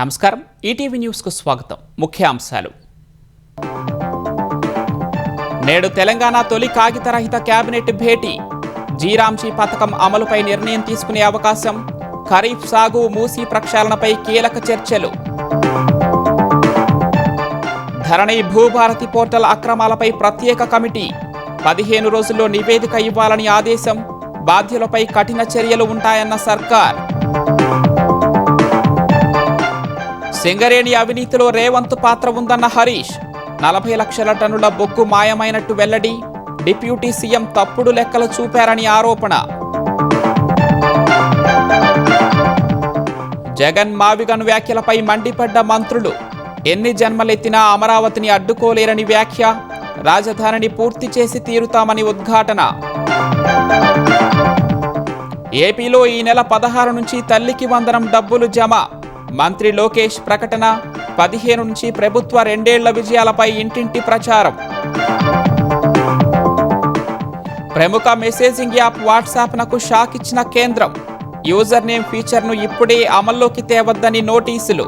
నమస్కారం, ఈటీవీ న్యూస్కు స్వాగతం. ముఖ్యాంశాలు. నేడు తెలంగాణ తొలి కాగితరహిత కేబినెట్ భేటీ. జీరాంజీ పథకం అమలుపై నిర్ణయం తీసుకునే అవకాశం. ఖరీఫ్ సాగు, మూసీ ప్రక్షాళనపై కీలక చర్చలు. ధరణి భూభారతి పోర్టల్ అక్రమాలపై ప్రత్యేక కమిటీ. 15 రోజుల్లో నివేదిక ఇవ్వాలని ఆదేశం. బాధ్యులపై కఠిన చర్యలు ఉంటాయన్న సర్కార్. సింగరేణి అవినీతిలో రేవంత్ పాత్ర ఉందన్న హరీష్. 40 లక్షల టన్నుల బొగ్గు మాయమైనట్టు వెల్లడి. డిప్యూటీ సీఎం తప్పుడు లెక్కలు చూపారని ఆరోపణ. జగన్ మావిగన్ వ్యాఖ్యలపై మండిపడ్డ మంత్రులు. ఎన్ని జన్మలెత్తినా అమరావతిని అడ్డుకోలేరని వ్యాఖ్య. రాజధానిని పూర్తి చేసి తీరుతామని ఉద్ఘాటన. ఏపీలో ఈ నెల 16 నుంచి తల్లికి వందనం డబ్బులు జమ. మంత్రి లోకేష్ ప్రకటన. 15 నుంచి ప్రభుత్వ 2 ఏళ్ల విజయాలపై ఇంటింటి ప్రచారం. ప్రముఖ మెసేజింగ్ యాప్ వాట్సాప్నకు షాక్ ఇచ్చిన కేంద్రం. యూజర్ నేమ్ ఫీచర్ను ఇప్పుడే అమల్లోకి తేవద్దని నోటీసులు.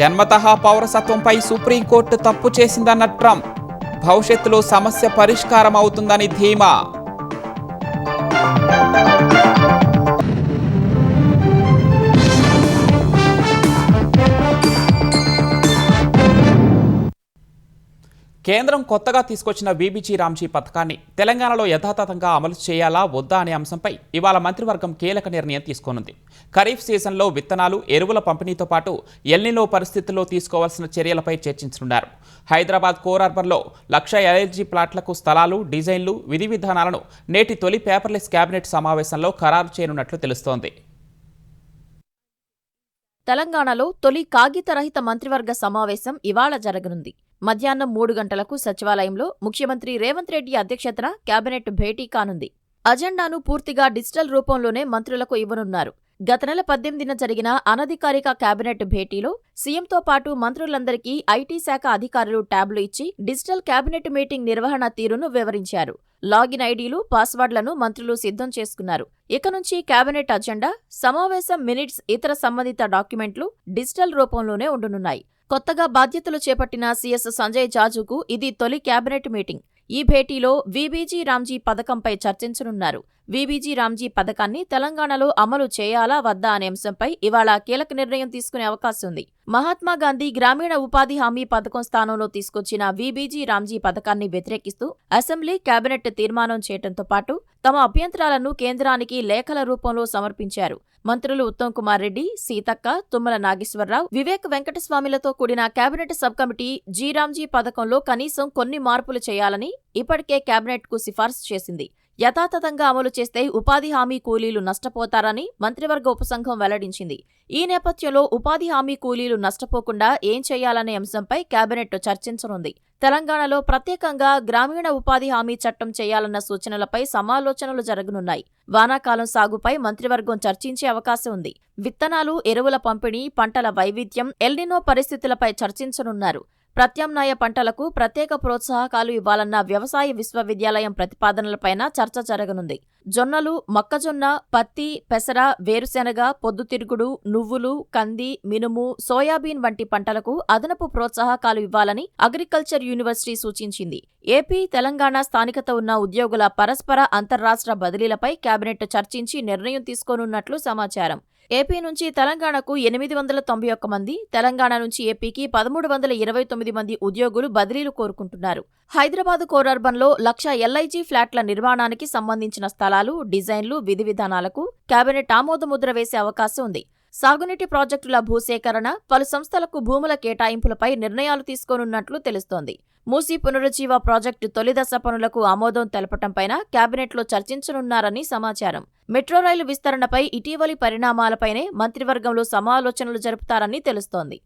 జన్మతః పౌరసత్వంపై సుప్రీంకోర్టు తప్పు చేసిందన్న ట్రంప్. భవిష్యత్తులో సమస్య పరిష్కారం అవుతుందని ధీమా. కేంద్రం కొత్తగా తీసుకొచ్చిన వీబీజీ రామ్జీ పథకాన్ని తెలంగాణలో యథాతథంగా అమలు చేయాలా వద్దా అనే అంశంపై ఇవాళ మంత్రివర్గం కీలక నిర్ణయం తీసుకోనుంది. ఖరీఫ్ సీజన్లో విత్తనాలు, ఎరువుల పంపిణీతో పాటు ఎల్నినో పరిస్థితుల్లో తీసుకోవాల్సిన చర్యలపై చర్చించనున్నారు. హైదరాబాద్ కోర్ అర్బన్లో 1,00,000 ఎల్ఎల్జీ ప్లాట్లకు స్థలాలు, డిజైన్లు, విధి విధానాలను నేటి తొలి పేపర్లెస్ కేబినెట్ సమావేశంలో ఖరారు చేయనున్నట్లు తెలుస్తోంది. తెలంగాణలో తొలి కాగితరహిత మంత్రివర్గ సమావేశం ఇవాళ జరగనుంది. మధ్యాహ్నం 3 గంటలకు సచివాలయంలో ముఖ్యమంత్రి రేవంత్ రెడ్డి అధ్యక్షతన కేబినెట్ భేటీ కానుంది. అజెండాను పూర్తిగా డిజిటల్ రూపంలోనే మంత్రులకు ఇవ్వనున్నారు. గత నెల 18న జరిగిన అనధికారిక కేబినెట్ భేటీలో సీఎంతో పాటు మంత్రులందరికీ ఐటీ శాఖ అధికారులు ట్యాబ్లు ఇచ్చి డిజిటల్ కేబినెట్ మీటింగ్ నిర్వహణ తీరును వివరించారు. లాగిన్ ఐడీలు, పాస్వర్డ్లను మంత్రులు సిద్ధం చేసుకున్నారు. ఇక నుంచి కేబినెట్ అజెండా, సమావేశం మినిట్స్, ఇతర సంబంధిత డాక్యుమెంట్లు డిజిటల్ రూపంలోనే ఉండనున్నాయి. కొత్తగా బాధ్యతలు చేపట్టిన సీఎస్ సంజయ్ జాజుకు ఇది తొలి కేబినెట్ మీటింగ్. ఈ భేటీలో వీబీజీ రామ్జీ పథకంపై చర్చించనున్నారు. వీబీజీ రామ్జీ పథకాన్ని తెలంగాణలో అమలు చేయాలా వద్దా అనే అంశంపై ఇవాళ కీలక నిర్ణయం తీసుకునే అవకాశం ఉంది. మహాత్మాగాంధీ గ్రామీణ ఉపాధి హామీ పథకం స్థానంలో తీసుకొచ్చిన వీబీజీ రామ్జీ పథకాన్ని వ్యతిరేకిస్తూ అసెంబ్లీ, కేబినెట్ తీర్మానం చేయడంతో పాటు తమ అభ్యంతరాలను కేంద్రానికి లేఖల రూపంలో సమర్పించారు. మంత్రులు ఉత్తమ్ కుమార్ రెడ్డి, సీతక్క, తుమ్మల నాగేశ్వరరావు, వివేక్ వెంకటస్వామిలతో కూడిన కేబినెట్ సబ్ కమిటీ జీరామ్జీ పథకంలో కనీసం కొన్ని మార్పులు చేయాలని ఇప్పటికే కేబినెట్కు సిఫార్సు చేసింది. యథాతథంగా అమలు చేస్తే ఉపాధి హామీ కూలీలు నష్టపోతారని మంత్రివర్గ ఉపసంఘం వెల్లడించింది. ఈ నేపథ్యంలో ఉపాధి హామీ కూలీలు నష్టపోకుండా ఏం చేయాలనే అంశంపై కేబినెట్ చర్చించనుంది. తెలంగాణలో ప్రత్యేకంగా గ్రామీణ ఉపాధి హామీ చట్టం చేయాలన్న సూచనలపై సమాలోచనలు జరగనున్నాయి. వానాకాలం సాగుపై మంత్రివర్గం చర్చించే అవకాశం ఉంది. విత్తనాలు, ఎరువుల పంపిణీ, పంటల వైవిధ్యం, ఎల్నినో పరిస్థితులపై చర్చించనున్నారు. ప్రత్యామ్నాయ పంటలకు ప్రత్యేక ప్రోత్సాహకాలు ఇవ్వాలన్న వ్యవసాయ విశ్వవిద్యాలయం ప్రతిపాదనలపైన చర్చ జరగనుంది. జొన్నలు, మొక్కజొన్న, పత్తి, పెసర, వేరుశెనగ, పొద్దుతిరుగుడు, నువ్వులు, కంది, మినుము, సోయాబీన్ వంటి పంటలకు అదనపు ప్రోత్సాహకాలు ఇవ్వాలని అగ్రికల్చర్ యూనివర్సిటీ సూచించింది. ఏపీ, తెలంగాణ స్థానికత ఉన్న ఉద్యోగుల పరస్పర అంతర్రాష్ట్ర బదిలీలపై కేబినెట్ చర్చించి నిర్ణయం తీసుకోనున్నట్లు సమాచారం. ఏపీ నుంచి తెలంగాణకు 891 మంది, తెలంగాణ నుంచి ఏపీకి 1329 మంది ఉద్యోగులు బదిలీలు కోరుకుంటున్నారు. హైదరాబాద్ కోర్ అర్బన్లో 1,00,000 ఎల్ఐజీ ఫ్లాట్ల నిర్మాణానికి సంబంధించిన స్థలాలు, డిజైన్లు, విధి విధానాలకు కేబినెట్ ఆమోదముద్ర వేసే అవకాశం ఉంది. సాగునీటి ప్రాజెక్టుల భూసేకరణ, పలు సంస్థలకు భూముల కేటాయింపులపై నిర్ణయాలు తీసుకోనున్నట్లు తెలుస్తోంది. మూసీ పునరుజ్జీవ ప్రాజెక్టు తొలిదశ పనులకు ఆమోదం తెలపటంపైన కేబినెట్లో చర్చించనున్నారని సమాచారం. మెట్రో రైలు విస్తరణపై ఇటీవలి పరిణామాలపైనే మంత్రివర్గంలో సమాలోచనలు జరుపుతారని తెలుస్తోంది.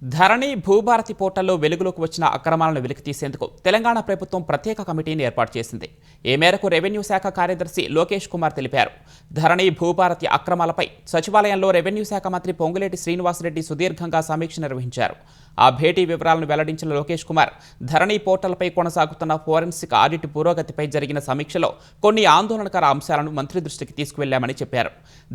ధరణి భూభారతి పోర్టల్లో వెలుగులోకి వచ్చిన అక్రమాలను వెలికితీసేందుకు తెలంగాణ ప్రభుత్వం ప్రత్యేక కమిటీని ఏర్పాటు చేసింది. ఈ మేరకు రెవెన్యూ శాఖ కార్యదర్శి లోకేష్ కుమార్ తెలిపారు. ధరణి భూభారతి అక్రమాలపై సచివాలయంలో రెవెన్యూ శాఖ మంత్రి పొంగులేటి శ్రీనివాసరెడ్డి సుదీర్ఘంగా సమీక్ష నిర్వహించారు. ఆ భేటీ వివరాలను వెల్లడించిన లోకేష్ కుమార్ ధరణి పోర్టల్పై కొనసాగుతున్న ఫోరెన్సిక్ ఆడిట్ పురోగతిపై జరిగిన సమీక్షలో కొన్ని ఆందోళనకర అంశాలను మంత్రి దృష్టికి తీసుకువెళ్లామని చెప్పారు.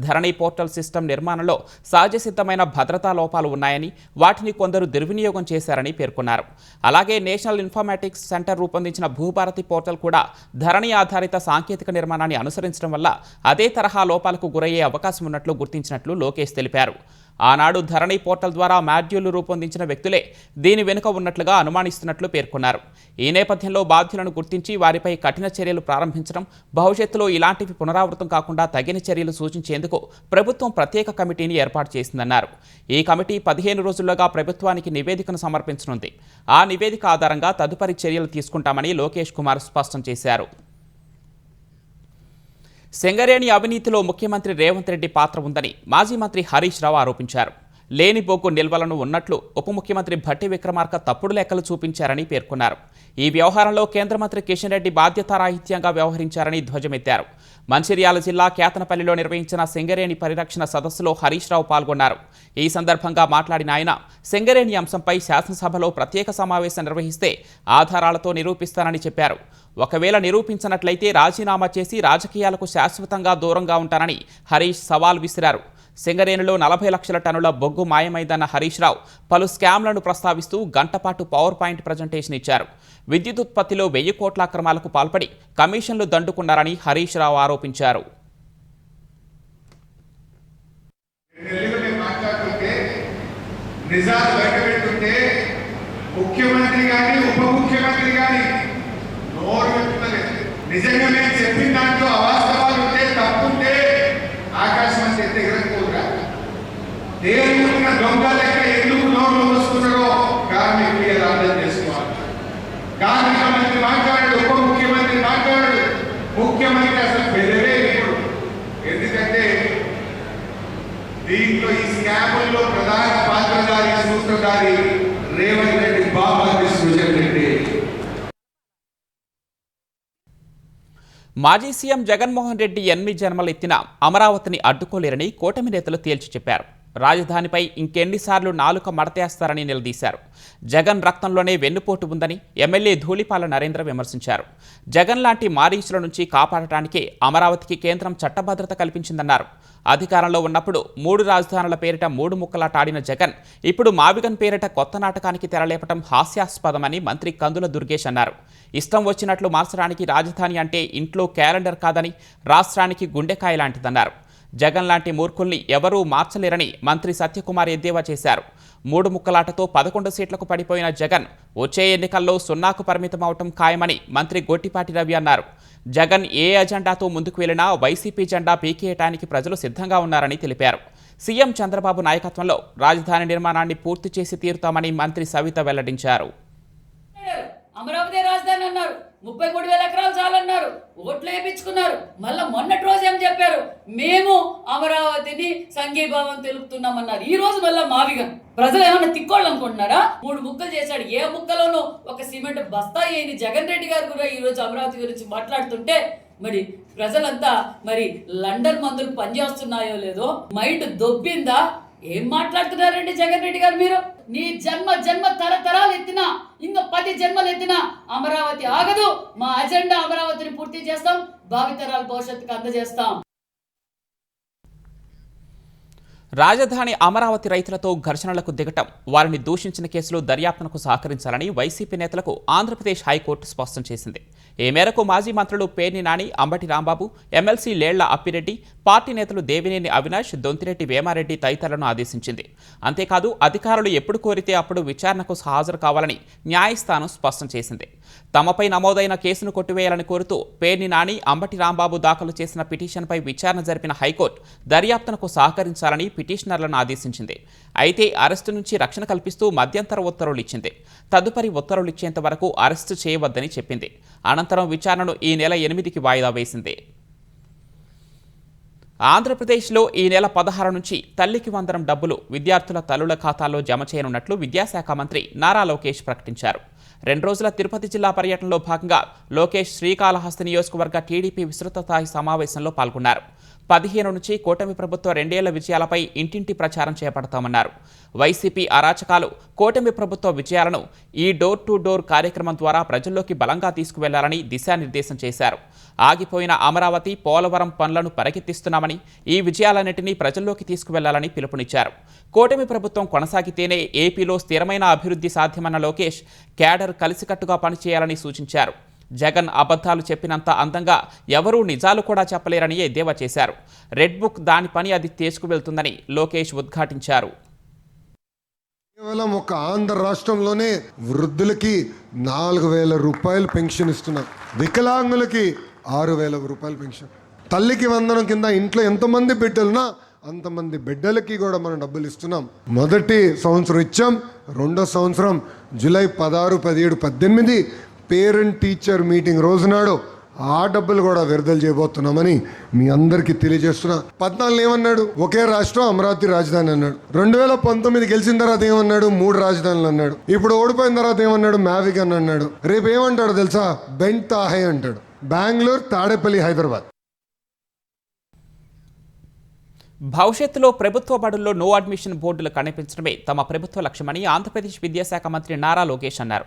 ధరణి పోర్టల్ సిస్టమ్ నిర్మాణంలో సహజసిద్ధమైన భద్రతా లోపాలు ఉన్నాయని, వాటిని కొందరు దుర్వినియోగం చేశారని పేర్కొన్నారు. అలాగే నేషనల్ ఇన్ఫర్మేటిక్స్ సెంటర్ రూపొందించిన భూభారతి పోర్టల్ కూడా ధరణి ఆధారిత సాంకేతిక నిర్మాణాన్ని అనుసరించడం వల్ల అదే తరహా లోపాలకు గురయ్యే అవకాశం ఉన్నట్లు గుర్తించినట్లు లోకేష్ తెలిపారు. ఆనాడు ధరణి పోర్టల్ ద్వారా మాడ్యూళ్లు రూపొందించిన వ్యక్తులే దీని వెనుక ఉన్నట్లుగా అనుమానిస్తున్నట్లు పేర్కొన్నారు. ఈ నేపథ్యంలో బాధ్యులను గుర్తించి వారిపై కఠిన చర్యలు ప్రారంభించడం, భవిష్యత్తులో ఇలాంటివి పునరావృతం కాకుండా తగిన చర్యలు సూచించేందుకు ప్రభుత్వం ప్రత్యేక కమిటీని ఏర్పాటు చేసిందన్నారు. ఈ కమిటీ 15 రోజుల్లోగా ప్రభుత్వానికి నివేదికను సమర్పించనుంది. ఆ నివేదిక ఆధారంగా తదుపరి చర్యలు తీసుకుంటామని లోకేష్ కుమార్ స్పష్టం చేశారు. సింగరేణి అవినీతిలో ముఖ్యమంత్రి రేవంత్ రెడ్డి పాత్ర ఉందని మాజీ మంత్రి హరీష్ రావు ఆరోపించారు. లేని బొగ్గు నిల్వలను ఉన్నట్లు ఉప ముఖ్యమంత్రి భట్టి విక్రమార్క తప్పుడు లెక్కలు చూపించారని పేర్కొన్నారు. ఈ వ్యవహారంలో కేంద్ర మంత్రి కిషన్ రెడ్డి బాధ్యతారాహిత్యంగా వ్యవహరించారని ధ్వజమెత్తారు. మంచిర్యాల జిల్లా కేతనపల్లిలో నిర్వహించిన సింగరేణి పరిరక్షణ సదస్సులో హరీష్ రావు పాల్గొన్నారు. ఈ సందర్భంగా మాట్లాడిన ఆయన సింగరేణి అంశంపై శాసనసభలో ప్రత్యేక సమావేశం నిర్వహిస్తే ఆధారాలతో నిరూపిస్తానని చెప్పారు. ఒకవేళ నిరూపించినట్లయితే రాజీనామా చేసి రాజకీయాలకు శాశ్వతంగా దూరంగా ఉంటానని హరీష్ సవాల్ విసిరారు. సింగరేణిలో 40 లక్షల టన్నుల బొగ్గు మాయమైందన్న హరీష్ రావు పలు స్కామ్లను ప్రస్తావిస్తూ గంటపాటు పవర్ పాయింట్ ప్రజెంటేషన్ ఇచ్చారు. విద్యుత్ ఉత్పత్తిలో 1000 కోట్ల అక్రమాలకు పాల్పడి కమిషన్లు దండుకున్నారని హరీష్ రావు ఆరోపించారు. నిజంగా నేను చెప్పిన దాంట్లో అవాస్తవాలు ఉంటే తప్పుంటే ఆకాశం అంత ఎగరకపోదురా. దేవుడిన దొంగ లెక్క ఎందుకు నోట్లు వస్తున్నారో కార్మికులు అర్థం చేసుకోవాలి. కార్మిక మంత్రి మాట్లాడాడు, ఉప ముఖ్యమంత్రి మాట్లాడాడు, ముఖ్యమంత్రి అసలు బెదరే ఇప్పుడు. ఎందుకంటే దీంట్లో ఈ స్కాముల్లో ప్రధాన పాత్రధారి సూత్రధారి రేవంత్ రెడ్డి బాబాజీ సృజన్ రెడ్డి. మాజీ సీఎం జగన్మోహన్ రెడ్డి 8 జన్మలు ఎత్తిన అమరావతిని అడ్డుకోలేరని కూటమి నేతలు తేల్చి చెప్పారు. రాజధానిపై ఇంకెన్నిసార్లు నాలుక మడతేస్తారని నిలదీశారు. జగన్ రక్తంలోనే వెన్నుపోటు ఉందని ఎమ్మెల్యే ధూళిపాల నరేంద్ర విమర్శించారు. జగన్ లాంటి మారీచుల నుంచి కాపాడటానికి అమరావతికి కేంద్రం చట్టభద్రత కల్పించిందన్నారు. అధికారంలో ఉన్నప్పుడు 3 రాజధానుల పేరిట 3 ముక్కలాటాడిన జగన్ ఇప్పుడు మావిగన్ పేరిట కొత్త నాటకానికి తెరలేపటం హాస్యాస్పదమని మంత్రి కందుల దుర్గేష్ అన్నారు. ఇష్టం వచ్చినట్లు మార్చడానికి రాజధాని అంటే ఇంట్లో క్యాలెండర్ కాదని, రాష్ట్రానికి గుండెకాయ లాంటిదన్నారు. జగన్ లాంటి మూర్ఖుల్ని ఎవరూ మార్చలేరని మంత్రి సత్యకుమార్ ఎద్దేవా చేశారు. 3 ముక్కలాటతో 11 సీట్లకు పడిపోయిన జగన్ వచ్చే ఎన్నికల్లో 0కు పరిమితమవటం ఖాయమని మంత్రి గొట్టిపాటి రవి అన్నారు. జగన్ ఏ అజెండాతో ముందుకు వెళ్లినా వైసీపీ జెండా పీకేయటానికి ప్రజలు సిద్ధంగా ఉన్నారని తెలిపారు. సీఎం చంద్రబాబు నాయకత్వంలో రాజధాని నిర్మాణాన్ని పూర్తి చేసి తీరుతామని మంత్రి సవిత వెల్లడించారు. అమరావతి రాజధాని అన్నారు, 33,000 ఎకరాలు చాలన్నారు, ఓట్లు వేయించుకున్నారు. మళ్ళీ మొన్నటి రోజు ఏం చెప్పారు, మేము అమరావతిని సంఘీభావం తెలుపుతున్నామన్నారు. ఈ రోజు మళ్ళీ మావిగన్. ప్రజలు ఏమన్నా తిక్కోళ్ళు అనుకుంటున్నారా? 3 ముక్కలు చేశాడు. ఏ ముక్కలోనూ ఒక సిమెంట్ బస్తా వేయని జగన్ రెడ్డి గారు కూడా ఈ రోజు అమరావతి గురించి మాట్లాడుతుంటే మరి ప్రజలంతా మరి లండన్ మందులు పనిచేస్తున్నాయో లేదో, మైండ్ దొబ్బిందా? ఏం మాట్లాడుతున్నారండి జగన్ రెడ్డి గారు? మీరు నీ జన్మ తరతరాలు ఎత్తినా, ఇంకా 10 జన్మలు ఎత్తినా అమరావతి ఆగదు. మా అజెండా అమరావతిని పూర్తి చేస్తాం, భావితరాల భవిష్యత్తుకు అందజేస్తాం. రాజధాని అమరావతి రైతులతో ఘర్షణలకు దిగటం, వారిని దూషించిన కేసులో దర్యాప్తునకు సహకరించాలని వైసీపీ నేతలకు ఆంధ్రప్రదేశ్ హైకోర్టు స్పష్టం చేసింది. ఈ మేరకు మాజీ మంత్రులు పేర్ని నాని, అంబటి రాంబాబు, ఎమ్మెల్సీ లేళ్ల అప్పిరెడ్డి, పార్టీ నేతలు దేవినేని అవినాష్, దొంతిరెడ్డి వేమారెడ్డి తదితరులను ఆదేశించింది. అంతేకాదు అధికారులు ఎప్పుడు కోరితే అప్పుడు విచారణకు హాజరు కావాలని న్యాయస్థానం స్పష్టం చేసింది. తమపై నమోదైన కేసును కొట్టివేయాలని కోరుతూ పేర్ని నాని, అంబటి రాంబాబు దాఖలు చేసిన పిటిషన్పై విచారణ జరిపిన హైకోర్టు దర్యాప్తునకు సహకరించాలని పిటిషనర్లను ఆదేశించింది. అయితే అరెస్టు నుంచి రక్షణ కల్పిస్తూ మధ్యంతర ఉత్తర్వులు ఇచ్చింది. తదుపరి ఉత్తర్వులు ఇచ్చేంత వరకు అరెస్టు చేయవద్దని చెప్పింది. అనంతరం విచారణను ఈ నెల 8కి వాయిదా వేసింది. ఆంధ్రప్రదేశ్లో ఈ నెల 16 నుంచి తల్లికి వందనం డబ్బులు విద్యార్థుల తల్లుల ఖాతాల్లో జమ చేయనున్నట్లు విద్యాశాఖ మంత్రి నారా లోకేష్ ప్రకటించారు. 2 రోజుల తిరుపతి జిల్లా పర్యటనలో భాగంగా లోకేష్ శ్రీకాళహస్తి నియోజకవర్గ టీడీపీ విస్తృత స్థాయి సమావేశంలో పాల్గొన్నారు. 15 నుంచి కూటమి ప్రభుత్వ 2 ఏళ్ల విజయాలపై ఇంటింటి ప్రచారం చేపడతామన్నారు. వైసీపీ అరాచకాలు, కూటమి ప్రభుత్వ విజయాలను ఈ డోర్ టు డోర్ కార్యక్రమం ద్వారా ప్రజల్లోకి బలంగా తీసుకువెళ్లాలని దిశానిర్దేశం చేశారు. ఆగిపోయిన అమరావతి, పోలవరం పనులను పరిగెత్తిస్తున్నామని, ఈ విజయాలన్నింటినీ ప్రజల్లోకి తీసుకువెళ్లాలని పిలుపునిచ్చారు. కూటమి ప్రభుత్వం కొనసాగితేనే ఏపీలో స్థిరమైన అభివృద్ధి సాధ్యమన్న లోకేష్ క్యాడర్ కలిసికట్టుగా పనిచేయాలని సూచించారు. జగన్ అబద్ధాలు చెప్పినంత అందంగా ఎవరూ నిజాలు కూడా చెప్పలేరని ఎద్దేవా చేశారు. రెడ్ బుక్ దాని పని అది తీసుకువెళ్తుందని లోకేష్ ఉద్ఘాటించారు. కేవలం ఒక ఆంధ్ర రాష్ట్రంలోనే వృద్ధులకి 4,000 రూపాయలు పెన్షన్ ఇస్తున్నాం, వికలాంగులకి 6,000 రూపాయలు పెన్షన్, తల్లికి వందనం కింద ఇంట్లో ఎంతమంది బిడ్డలున్నా అంతమంది బిడ్డలకి కూడా మనం డబ్బులు ఇస్తున్నాం. మొదటి సంవత్సరం ఇచ్చాం, రెండో సంవత్సరం జూలై 16, 17, 18 పేరెంట్ టీచర్ మీటింగ్ రోజునాడు ఆ డబ్బులు కూడా విడుదల చేయబోతున్నామని మీ అందరికీ తెలియజేస్తున్నా. 14 ఏమన్నాడు? ఒకే రాష్ట్రం, అమరావతి రాజధాని అన్నాడు. 2019 గెలిచిన తర్వాత ఏమన్నాడు? 3 రాజధానులు అన్నాడు. ఇప్పుడు ఓడిపోయిన తర్వాత ఏమన్నాడు? మ్యావిక్ అని అన్నాడు. రేపు ఏమంటాడు తెలుసా? బెంట్ తాహే అంటాడు. బెంగళూరు, తాడేపల్లి, హైదరాబాద్. భవిష్యత్తులో ప్రభుత్వ బడుల్లో నో అడ్మిషన్ బోర్డులు కనిపించడమే తమ ప్రభుత్వ లక్ష్యమని ఆంధ్రప్రదేశ్ విద్యాశాఖ మంత్రి నారా లోకేష్ అన్నారు.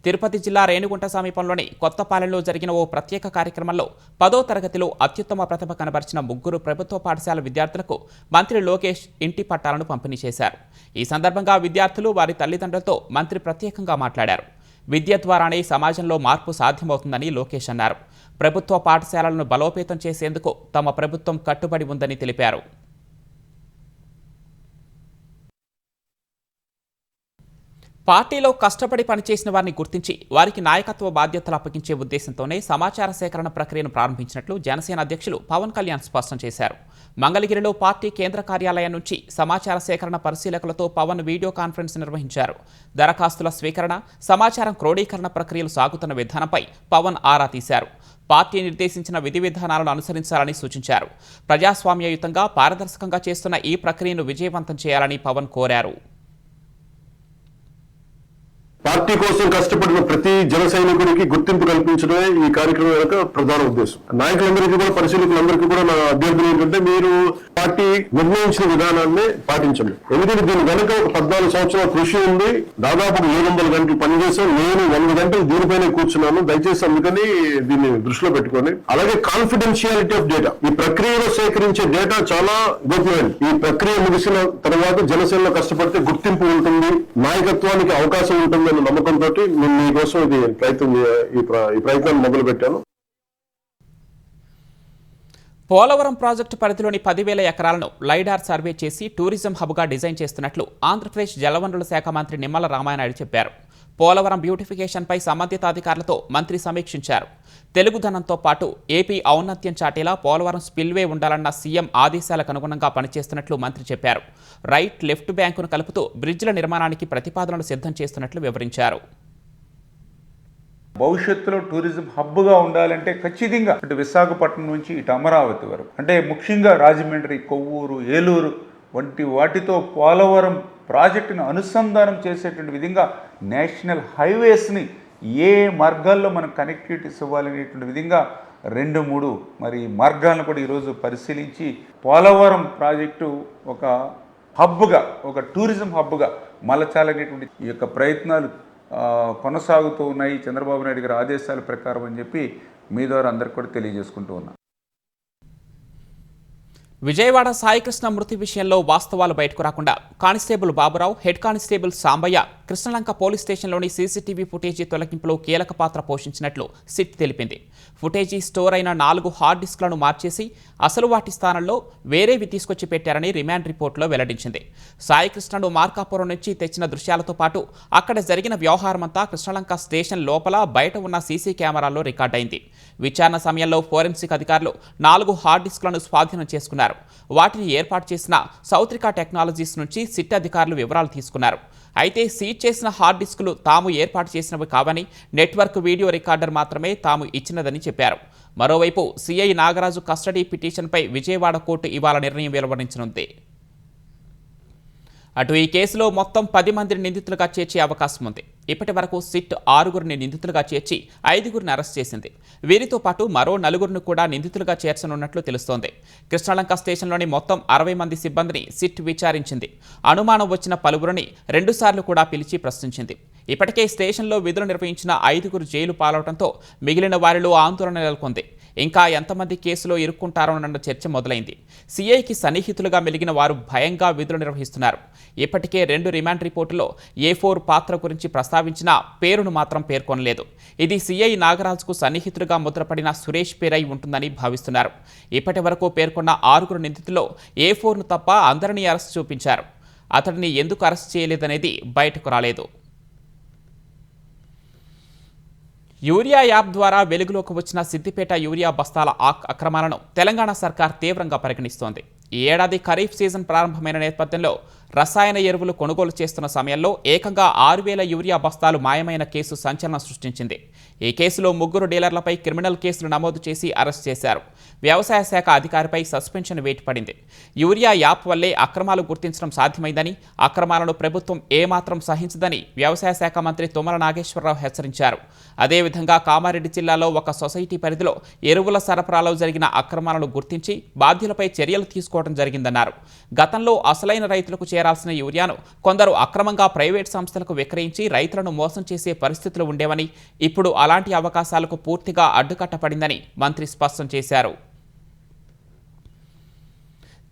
తిరుపతి జిల్లా రేణిగుంట సమీపంలోని కొత్తపాలెంలో జరిగిన ఓ ప్రత్యేక కార్యక్రమంలో 10వ తరగతిలో అత్యుత్తమ ప్రతిభ కనబరిచిన 3 ప్రభుత్వ పాఠశాల విద్యార్థులకు మంత్రి లోకేష్ ఇంటి పట్టాలను పంపిణీ చేశారు. ఈ సందర్భంగా విద్యార్థులు, వారి తల్లిదండ్రులతో మంత్రి ప్రత్యేకంగా మాట్లాడారు. విద్య ద్వారానే సమాజంలో మార్పు సాధ్యమవుతుందని లోకేష్ అన్నారు. ప్రభుత్వ పాఠశాలలను బలోపేతం చేసేందుకు తమ ప్రభుత్వం కట్టుబడి ఉందని తెలిపారు. పార్టీలో కష్టపడి పనిచేసిన వారిని గుర్తించి వారికి నాయకత్వ బాధ్యతలు అప్పగించే ఉద్దేశంతోనే సమాచార సేకరణ ప్రక్రియను ప్రారంభించినట్లు జనసేన అధ్యక్షులు పవన్ కళ్యాణ్ స్పష్టం చేశారు. మంగళగిరిలో పార్టీ కేంద్ర కార్యాలయం నుంచి సమాచార సేకరణ పరిశీలకులతో పవన్ వీడియో కాన్ఫరెన్స్ నిర్వహించారు. దరఖాస్తుల స్వీకరణ, సమాచారం క్రోడీకరణ ప్రక్రియలు సాగుతున్న విధానంపై పవన్ ఆరా తీశారు. పార్టీ నిర్దేశించిన విధి విధానాలను అనుసరించాలని సూచించారు. ప్రజాస్వామ్యయుతంగా, పారదర్శకంగా చేస్తున్న ఈ ప్రక్రియను విజయవంతం చేయాలని పవన్ కోరారు. పార్టీ కోసం కష్టపడిన ప్రతి జన సైనికుడికి గుర్తింపు కల్పించడమే ఈ కార్యక్రమం యొక్క ప్రధాన ఉద్దేశం. నాయకులందరికీ కూడా, పరిశీలకులందరికీ కూడా నా అభ్యర్థన ఏంటంటే మీరు పార్టీ నిర్ణయించిన విధానాన్ని పాటించండి. ఎందుకంటే దీని వెనుక ఒక 14 సంవత్సరాల కృషి ఉంది. దాదాపు 700 గంటలు పనిచేసాం. నేను 100 గంటలు దీనిపైనే కూర్చున్నాను. దయచేసి అందుకని దీన్ని దృష్టిలో పెట్టుకోండి. అలాగే కాన్ఫిడెన్షియాలిటీ ఆఫ్ డేటా, ఈ ప్రక్రియలో సేకరించే డేటా చాలా గోప్యమైనది. ఈ ప్రక్రియ ముగిసిన తర్వాత జనసేనలో కష్టపడితే గుర్తింపు ఉంటుంది, నాయకత్వానికి అవకాశం ఉంటుంది అనే నమ్మకంతో నేను మీకోసం ఈ ప్రయత్నాన్ని మొదలు పెట్టాను. పోలవరం ప్రాజెక్టు పరిధిలోని 10,000 ఎకరాలను లైడార్ సర్వే చేసి టూరిజం హబ్గా డిజైన్ చేస్తున్నట్లు ఆంధ్రప్రదేశ్ జలవనరుల శాఖ మంత్రి నిమ్మల రామానాయుడు చెప్పారు. పోలవరం బ్యూటిఫికేషన్పై సంబంధిత అధికారులతో మంత్రి సమీక్షించారు. తెలుగుదనంతో పాటు ఏపీ ఔన్నత్యం చాటేలా పోలవరం స్పిల్వే ఉండాలన్న సీఎం ఆదేశాలకు అనుగుణంగా పనిచేస్తున్నట్లు మంత్రి చెప్పారు. రైట్, లెఫ్ట్ బ్యాంకును కలుపుతూ బ్రిడ్జిల నిర్మాణానికి ప్రతిపాదనలు సిద్ధం చేస్తున్నట్లు వివరించారు. భవిష్యత్తులో టూరిజం హబ్గా ఉండాలంటే ఖచ్చితంగా అటు విశాఖపట్నం నుంచి ఇటు అమరావతి వరకు, అంటే ముఖ్యంగా రాజమండ్రి, కొవ్వూరు, ఏలూరు వంటి వాటితో పోలవరం ప్రాజెక్టును అనుసంధానం చేసేటువంటి విధంగా నేషనల్ హైవేస్ని ఏ మార్గాల్లో మనం కనెక్టివిటీస్ ఇవ్వాలనేటువంటి విధంగా 2-3 మరి మార్గాలను కూడా ఈరోజు పరిశీలించి పోలవరం ప్రాజెక్టు ఒక హబ్గా, ఒక టూరిజం హబ్గా మలచాలనేటువంటి ఈ యొక్క ప్రయత్నాలు కొనసాగుతూ ఉన్నాయి. చంద్రబాబు నాయుడు గారి ఆదేశాల ప్రకారం అని చెప్పి మీ ద్వారా అందరికి కూడా తెలియజేసుకుంటూ ఉన్నా. విజయవాడ సాయికృష్ణ మృతి విషయంలో వాస్తవాలు బయటకు రాకుండా constable Baburao, head constable Sambaiah Krishnalanka police స్టేషన్లోని సీసీటీవీ ఫుటేజీ తొలగింపులో కీలక పాత్ర పోషించినట్లు సిట్ తెలిపింది. ఫుటేజీ స్టోర్ అయిన 4 హార్డ్ డిస్క్లను మార్చేసి అసలు వాటి స్థానంలో వేరేవి తీసుకొచ్చి పెట్టారని రిమాండ్ రిపోర్టులో వెల్లడించింది. సాయికృష్ణను మార్కాపురం నుంచి తెచ్చిన దృశ్యాలతో పాటు అక్కడ జరిగిన వ్యవహారమంతా కృష్ణలంక స్టేషన్ లోపల, బయట ఉన్న సీసీ కెమెరాల్లో రికార్డైంది. విచారణ సమయంలో ఫోరెన్సిక్ అధికారులు 4 హార్డ్ డిస్క్లను స్వాధీనం చేసుకున్నారు. వాటిని ఏర్పాటు చేసిన సౌత్రికా టెక్నాలజీస్ నుంచి సిట్ అధికారులు వివరాలు తీసుకున్నారు. అయితే సీజ్ చేసిన హార్డ్ డిస్కులు తాము ఏర్పాటు చేసినవి కావని, నెట్వర్క్ వీడియో రికార్డర్ మాత్రమే తాము ఇచ్చినదని చెప్పారు. మరోవైపు సిఐ నాగరాజు కస్టడీ పిటిషన్పై విజయవాడ కోర్టు ఇవాళ నిర్ణయం వెలువరించనుంది. అటు ఈ కేసులో మొత్తం 10 మందిని నిందితులుగా చేర్చే అవకాశం ఉంది. ఇప్పటి వరకు సిట్ 6గురిని నిందితులుగా చేర్చి 5గురిని అరెస్ట్ చేసింది. వీరితో పాటు మరో 4గురిని కూడా నిందితులుగా చేర్చనున్నట్లు తెలుస్తోంది. కృష్ణలంక స్టేషన్లోని మొత్తం 60 మంది సిబ్బందిని సిట్ విచారించింది. అనుమానం వచ్చిన పలువురిని 2 సార్లు కూడా పిలిచి ప్రశ్నించింది. ఇప్పటికే స్టేషన్లో విధులు నిర్వహించిన 5గురు జైలు పాలవడంతో మిగిలిన వారిలో ఆందోళన నెలకొంది. ఇంకా ఎంతమంది కేసులో ఇరుక్కుంటారోనన్న చర్చ మొదలైంది. సీఐకి సన్నిహితులుగా మెలిగిన వారు భయంగా విధులు నిర్వహిస్తున్నారు. ఇప్పటికే 2 రిమాండ్ రిపోర్టులో A4 పాత్ర గురించి ప్రస్తావించిన పేరును మాత్రం పేర్కొనలేదు. ఇది సిఐ నాగరాజుకు సన్నిహితులుగా ముద్రపడిన సురేష్ పేరై ఉంటుందని భావిస్తున్నారు. ఇప్పటి వరకు పేర్కొన్న 6గురు నిందితుల్లో A4ను తప్ప అందరినీ అరెస్ట్ చూపించారు. అతడిని ఎందుకు అరెస్ట్ చేయలేదనేది బయటకు రాలేదు. యూరియా యాప్ ద్వారా వెలుగులోకి వచ్చిన సిద్దిపేట యూరియా బస్తాల అక్రమాలను తెలంగాణ సర్కార్ తీవ్రంగా పరిగణిస్తోంది. ఈ ఏడాది ఖరీఫ్ సీజన్ ప్రారంభమైన నేపథ్యంలో రసాయన ఎరువులు కొనుగోలు చేస్తున్న సమయంలో ఏకంగా 6,000 యూరియా బస్తాలు మాయమైన కేసు సంచలనం సృష్టించింది. ఈ కేసులో 3 డీలర్లపై క్రిమినల్ కేసులు నమోదు చేసి అరెస్ట్ చేశారు. వ్యవసాయ శాఖ అధికారిపై సస్పెన్షన్ వేటు పడింది. యూరియా యాప్ వల్లే అక్రమాలు గుర్తించడం సాధ్యమైందని, అక్రమాలను ప్రభుత్వం ఏమాత్రం సహించదని వ్యవసాయ శాఖ మంత్రి తుమ్మల నాగేశ్వరరావు హెచ్చరించారు. అదేవిధంగా కామారెడ్డి జిల్లాలో ఒక సొసైటీ పరిధిలో ఎరువుల సరఫరాలో జరిగిన అక్రమాలను గుర్తించి బాధ్యులపై చర్యలు తీసుకోవడం జరిగిందన్నారు. గతంలో అసలైన రైతులకు చేరాల్సిన యూరియాను కొందరు అక్రమంగా ప్రైవేట్ సంస్థలకు విక్రయించి రైతులను మోసం చేసే పరిస్థితులు ఉండేవని, ఇప్పుడు అలాంటి అవకాశాలకు పూర్తిగా అడ్డుకట్టపడిందని మంత్రి స్పష్టం చేశారు.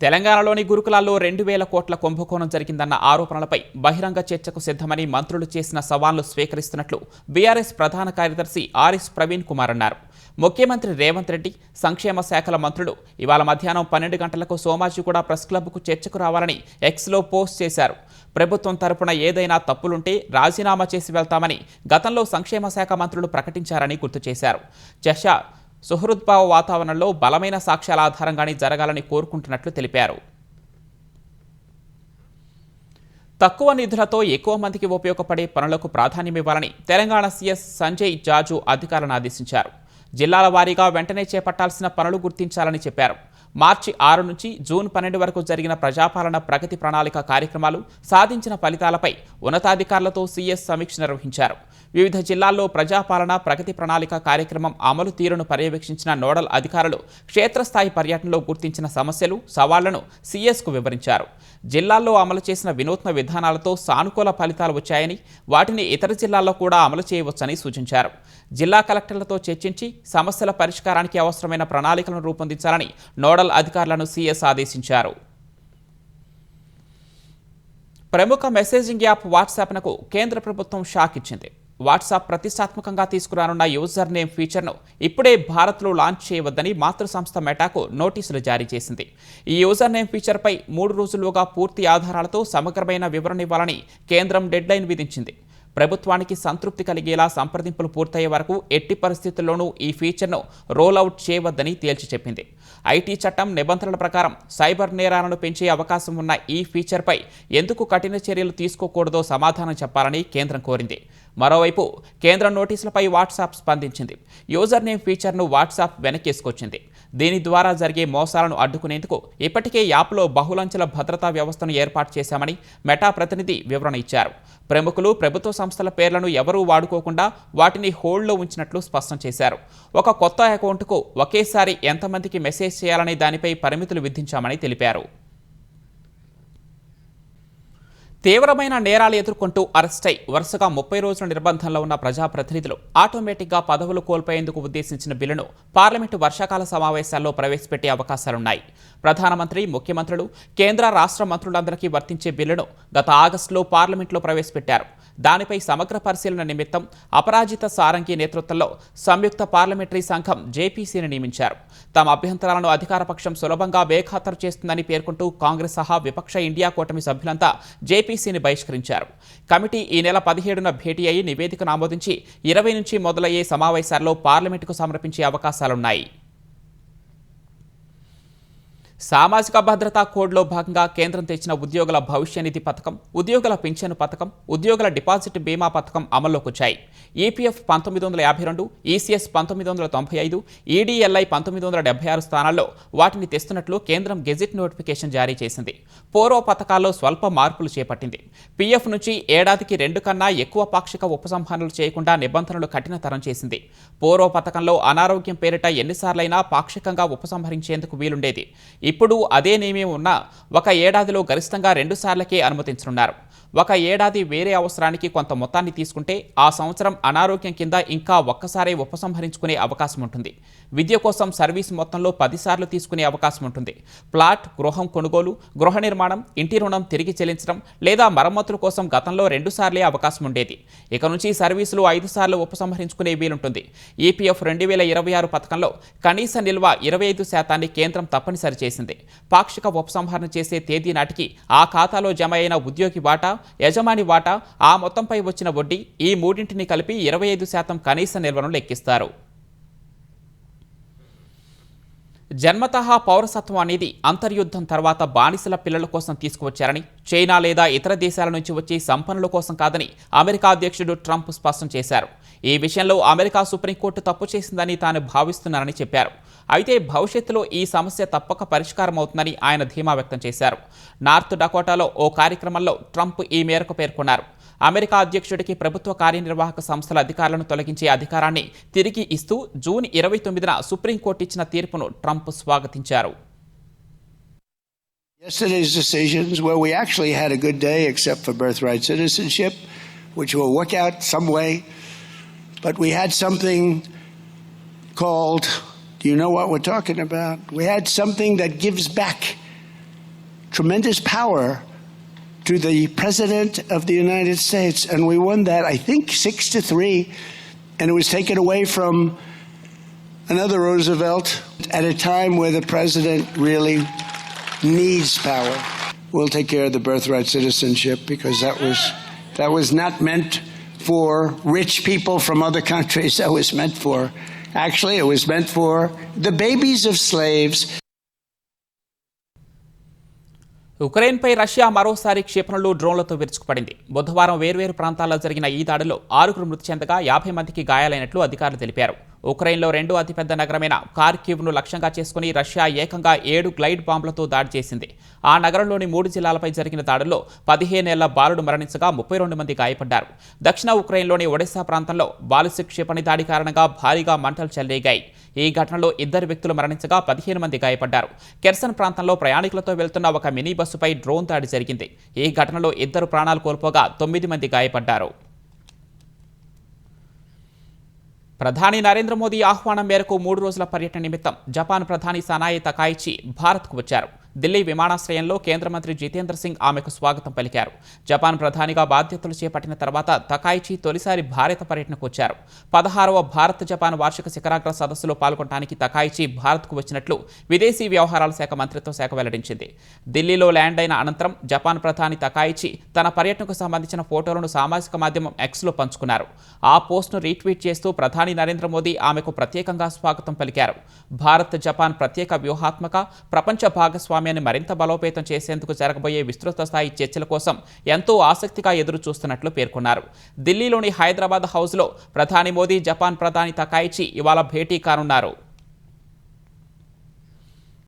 తెలంగాణలోని గురుకులాల్లో 2,000 కోట్ల కుంభకోణం జరిగిందన్న ఆరోపణలపై బహిరంగ చర్చకు సిద్ధమని మంత్రులు చేసిన సవాళ్లు స్వీకరిస్తున్నట్లు బీఆర్ఎస్ ప్రధాన కార్యదర్శి ఆర్ఎస్ ప్రవీణ్ కుమార్ అన్నారు. ముఖ్యమంత్రి రేవంత్ రెడ్డి, సంక్షేమ శాఖల మంత్రులు ఇవాళ మధ్యాహ్నం 12 గంటలకు సోమాజిగూడ ప్రెస్ క్లబ్కు చర్చకు రావాలని ఎక్స్లో పోస్ట్ చేశారు. ప్రభుత్వం తరపున ఏదైనా తప్పులుంటే రాజీనామా చేసి వెళ్తామని గతంలో సంక్షేమ శాఖ మంత్రులు ప్రకటించారని గుర్తు చేశారు. చర్చ సుహృద్భావ వాతావరణంలో బలమైన సాక్ష్యాల ఆధారంగానే జరగాలని కోరుకుంటున్నట్లు తెలిపారు. తక్కువ నిధులతో ఎక్కువ మందికి ఉపయోగపడే పనులకు ప్రాధాన్యమివ్వాలని తెలంగాణ సీఎస్ సంజయ్ జాజు అధికారులను ఆదేశించారు. జిల్లాల వారీగా వెంటనే చేపట్టాల్సిన పనులు గుర్తించాలని చెప్పారు. మార్చి 6 నుంచి జూన్ 12 వరకు జరిగిన ప్రజాపాలన ప్రగతి ప్రణాళిక కార్యక్రమాలు, సాధించిన ఫలితాలపై ఉన్నతాధికారులతో సీఎస్ సమీక్ష నిర్వహించారు. వివిధ జిల్లాల్లో ప్రజాపాలన ప్రగతి ప్రణాళిక కార్యక్రమం అమలు తీరును పర్యవేక్షించిన నోడల్ అధికారులు క్షేత్రస్థాయి పర్యటనలో గుర్తించిన సమస్యలు, సవాళ్లను సీఎస్కు వివరించారు. జిల్లాల్లో అమలు చేసిన వినూత్న విధానాలతో సానుకూల ఫలితాలు వచ్చాయని, వాటిని ఇతర జిల్లాల్లో కూడా అమలు చేయవచ్చని సూచించారు. జిల్లా కలెక్టర్లతో చర్చించి సమస్యల పరిష్కారానికి అవసరమైన ప్రణాళికలను రూపొందించాలని నోడల్ అధికారులను సీఎస్ ఆదేశించారు. ప్రముఖ మెసేజింగ్ యాప్ వాట్సాప్నకు కేంద్ర ప్రభుత్వం షాక్ ఇచ్చింది. వాట్సాప్ ప్రతిష్టాత్మకంగా తీసుకురానున్న యూజర్ నేమ్ ఫీచర్ను ఇప్పుడే భారత్లో లాంచ్ చేయవద్దని మాతృ సంస్థ మెటాకు నోటీసులు జారీ చేసింది. ఈ యూజర్ నేమ్ ఫీచర్పై 3 రోజుల్లోగా పూర్తి ఆధారాలతో సమగ్రమైన వివరణ ఇవ్వాలని కేంద్రం డెడ్లైన్ విధించింది. ప్రభుత్వానికి సంతృప్తి కలిగేలా సంప్రదింపులు పూర్తయ్యే వరకు ఎట్టి పరిస్థితుల్లోనూ ఈ ఫీచర్ను రోల్అవుట్ చేయవద్దని తేల్చి చెప్పింది. ఐటీ చట్టం నిబంధనల ప్రకారం సైబర్ నేరాలను పెంచే అవకాశం ఉన్న ఈ ఫీచర్పై ఎందుకు కఠిన చర్యలు తీసుకోకూడదో సమాధానం చెప్పాలని కేంద్రం కోరింది. మరోవైపు కేంద్రం నోటీసులపై వాట్సాప్ స్పందించింది. యూజర్ నేమ్ ఫీచర్ను వాట్సాప్ వెనకేసుకొచ్చింది. దీని ద్వారా జరిగే మోసాలను అడ్డుకునేందుకు ఇప్పటికే యాప్లో బహుళంచెల భద్రతా వ్యవస్థను ఏర్పాటు చేశామని మెటా ప్రతినిధి వివరణ ఇచ్చారు. ప్రముఖులు, ప్రభుత్వ సంస్థల పేర్లను ఎవరూ వాడుకోకుండా వాటిని హోల్డ్లో ఉంచినట్లు స్పష్టం చేశారు. ఒక కొత్త అకౌంట్కు ఒకేసారి ఎంతమందికి మెసేజ్ చేయాలనే దానిపై పరిమితులు విధించామని తెలిపారు. తీవ్రమైన నేరాలు ఎదుర్కొంటూ అరెస్టై వరుసగా 30 రోజుల నిర్బంధంలో ఉన్న ప్రజాప్రతినిధులు ఆటోమేటిక్గా పదవులు కోల్పోయేందుకు ఉద్దేశించిన బిల్లును పార్లమెంటు వర్షాకాల సమావేశాల్లో ప్రవేశపెట్టే అవకాశాలున్నాయి. ప్రధానమంత్రి, ముఖ్యమంత్రులు, కేంద్ర, రాష్ట్ర మంత్రులందరికీ వర్తించే బిల్లును గత ఆగస్టులో పార్లమెంట్లో ప్రవేశపెట్టారు. దానిపై సమగ్ర పరిశీలన నిమిత్తం అపరాజిత సారంగి నేతృత్వంలో సంయుక్త పార్లమెంటరీ సంఘం జేపీసీని నియమించారు. తమ అభ్యంతరాలను అధికారపక్షం సులభంగా బేఖాతరు చేస్తుందని పేర్కొంటూ కాంగ్రెస్ సహా విపక్ష ఇండియా కూటమి సభ్యులంతా జేపీసీని బహిష్కరించారు. కమిటీ ఈ నెల 17న భేటీ అయి నివేదికను ఆమోదించి 20 నుంచి మొదలయ్యే సమావేశాల్లో పార్లమెంటుకు సమర్పించే అవకాశాలున్నాయి. సామాజిక భద్రతా కోడ్లో భాగంగా కేంద్రం తెచ్చిన ఉద్యోగుల భవిష్య నిధి పథకం, ఉద్యోగుల పింఛను పథకం, ఉద్యోగుల డిపాజిట్ బీమా పథకం అమల్లోకి వచ్చాయి. ఈపీఎఫ్ 1952, ఈసీఎస్ 1995, ఈడీఎల్ఐ 1976 స్థానాల్లో వాటిని తెస్తున్నట్లు కేంద్రం గెజిట్ నోటిఫికేషన్ జారీ చేసింది. పూర్వ పథకాల్లో స్వల్ప మార్పులు చేపట్టింది. పీఎఫ్ నుంచి ఏడాదికి 2 కన్నా ఎక్కువ పాక్షిక ఉపసంహరణలు చేయకుండా నిబంధనలు కఠినతరం చేసింది. పూర్వ పథకంలో అనారోగ్యం పేరిట ఎన్నిసార్లైనా పాక్షికంగా ఉపసంహరించేందుకు వీలుండేది. ఇప్పుడు అదే నియమం ఉన్నా 1 ఏడాదిలో గరిష్టంగా 2 సార్లకే అనుమతించనున్నారు. 1 ఏడాది వేరే అవసరానికి కొంత మొత్తాన్ని తీసుకుంటే ఆ సంవత్సరం అనారోగ్యం కింద ఇంకా ఒక్కసారే ఉపసంహరించుకునే అవకాశం ఉంటుంది. విద్య కోసం సర్వీస్ మొత్తంలో 10 సార్లు తీసుకునే అవకాశం ఉంటుంది. ప్లాట్, గృహం కొనుగోలు, గృహ నిర్మాణం, ఇంటి రుణం తిరిగి చెల్లించడం లేదా మరమ్మతుల కోసం గతంలో 2 సార్లే అవకాశం ఉండేది. ఇక నుంచి సర్వీసులు 5 సార్లు ఉపసంహరించుకునే వీలుంటుంది. ఈపీఎఫ్ 2026 పథకంలో కనీస నిల్వ 25% కేంద్రం తప్పనిసరి చేసింది. పాక్షిక ఉపసంహరణ చేసే తేదీ నాటికి ఆ ఖాతాలో జమ అయిన ఉద్యోగి వాటా, యజమాని వాటా, ఆ మొత్తంపై వచ్చిన వడ్డీ, ఈ మూడింటిని కలిపి 25% కనీస నిల్వను లెక్కిస్తారు. జన్మతః పౌరసత్వం అనేది అంతర్యుద్ధం తర్వాత బానిసల పిల్లల కోసం తీసుకువచ్చారని, చైనా లేదా ఇతర దేశాల నుంచి వచ్చే సంపన్నుల కోసం కాదని అమెరికా అధ్యక్షుడు ట్రంప్ స్పష్టం చేశారు. ఈ విషయంలో అమెరికా సుప్రీంకోర్టు తప్పు చేసిందని తాను భావిస్తున్నానని చెప్పారు. అయితే భవిష్యత్తులో ఈ సమస్య తప్పక పరిష్కారం అవుతుందని ఆయన ధీమా వ్యక్తం చేశారు. నార్త్ డకోటాలో ఓ కార్యక్రమంలో ట్రంప్ ఈ మేరకు పేర్కొన్నారు. అమెరికా అధ్యక్షుడికి ప్రభుత్వ కార్యనిర్వాహక సంస్థల అధికారులను తొలగించే అధికారాన్ని తిరిగి ఇస్తూ జూన్ 29న సుప్రీంకోర్టు ఇచ్చిన తీర్పును Trump స్వాగతించారు. Yesterday's decisions, well, we actually had a good day except for birthright citizenship, which will work out some way. But we had something called, do you know what we're talking about? We had something that gives back tremendous power to the President of the United States. And we won that, I think, 6-3. And it was taken away from another Roosevelt at a time where the President really needs power. We'll take care of the birthright citizenship because that was not meant for rich people from other countries. That was meant for, actually, it was meant for the babies of slaves. ఉక్రెయిన్పై Russia మరోసారి క్షిపణులు, డ్రోన్లతో విరుచుకుపడింది. బుధవారం వేర్వేరు ప్రాంతాల్లో జరిగిన ఈ దాడిలో 6 మృతి చెందగా 50 మందికి గాయాలైనట్లు అధికారులు తెలిపారు. ఉక్రెయిన్లో 2వ అతిపెద్ద నగరమైన కార్కివ్ను లక్ష్యంగా చేసుకుని రష్యా ఏకంగా 7 గ్లైడ్ బాంబులతో దాడి చేసింది. ఆ నగరంలోని 3 జిల్లాలపై జరిగిన దాడుల్లో 15 ఏళ్ల బాలుడు మరణించగా 32 మంది గాయపడ్డారు. దక్షిణ ఉక్రెయిన్లోని ఒడెస్సా ప్రాంతంలో బాలిస్టిక్ క్షిపణి దాడి కారణంగా భారీగా మంటలు చెలరేగాయి. ఈ ఘటనలో 2 వ్యక్తులు మరణించగా 15 మంది గాయపడ్డారు. కెర్సన్ ప్రాంతంలో ప్రయాణికులతో వెళ్తున్న ఒక మినీ బస్సుపై డ్రోన్ దాడి జరిగింది. ఈ ఘటనలో 2 ప్రాణాలు కోల్పోగా 9 మంది గాయపడ్డారు. ప్రధాని నరేంద్ర మోదీ ఆహ్వానం మేరకు 3 రోజుల పర్యటన నిమిత్తం జపాన్ ప్రధాని సనాయే తకాయిచి భారత్కు వచ్చారు. ఢిల్లీ విమానాశ్రయంలో కేంద్ర మంత్రి జితేంద్ర సింగ్ ఆమెకు స్వాగతం పలికారు. జపాన్ ప్రధానిగా బాధ్యతలు చేపట్టిన తర్వాత తకాయిచి తొలిసారి భారత పర్యటనకు వచ్చారు. 16వ భారత్ జపాన్ వార్షిక శిఖరాగ్ర సదస్సులో పాల్గొనడానికి తకాయిచి భారత్కు వచ్చినట్లు విదేశీ వ్యవహారాల శాఖ మంత్రిత్వ శాఖ వెల్లడించింది. ఢిల్లీలో ల్యాండ్ అయిన అనంతరం జపాన్ ప్రధాని తకాయిచి తన పర్యటనకు సంబంధించిన ఫోటోలను సామాజిక మాధ్యమం ఎక్స్లో పంచుకున్నారు. ఆ పోస్ట్ను రీట్వీట్ చేస్తూ ప్రధాని నరేంద్ర మోదీ ఆమెకు ప్రత్యేకంగా స్వాగతం పలికారు. భారత్ జపాన్ ప్రత్యేక వ్యూహాత్మక ప్రపంచ భాగస్వామ్యాన్ని మరింత బలోపేతం చేసేందుకు జరగబోయే విస్తృత స్థాయి చర్చల కోసం ఎంతో ఆసక్తిగా ఎదురు చూస్తున్నట్లు పేర్కొన్నారు. ఢిల్లీలోని హైదరాబాద్ హౌస్లో ప్రధాని మోదీ, జపాన్ ప్రధాని తకాయిచి ఇవాళ భేటీ కానున్నారు.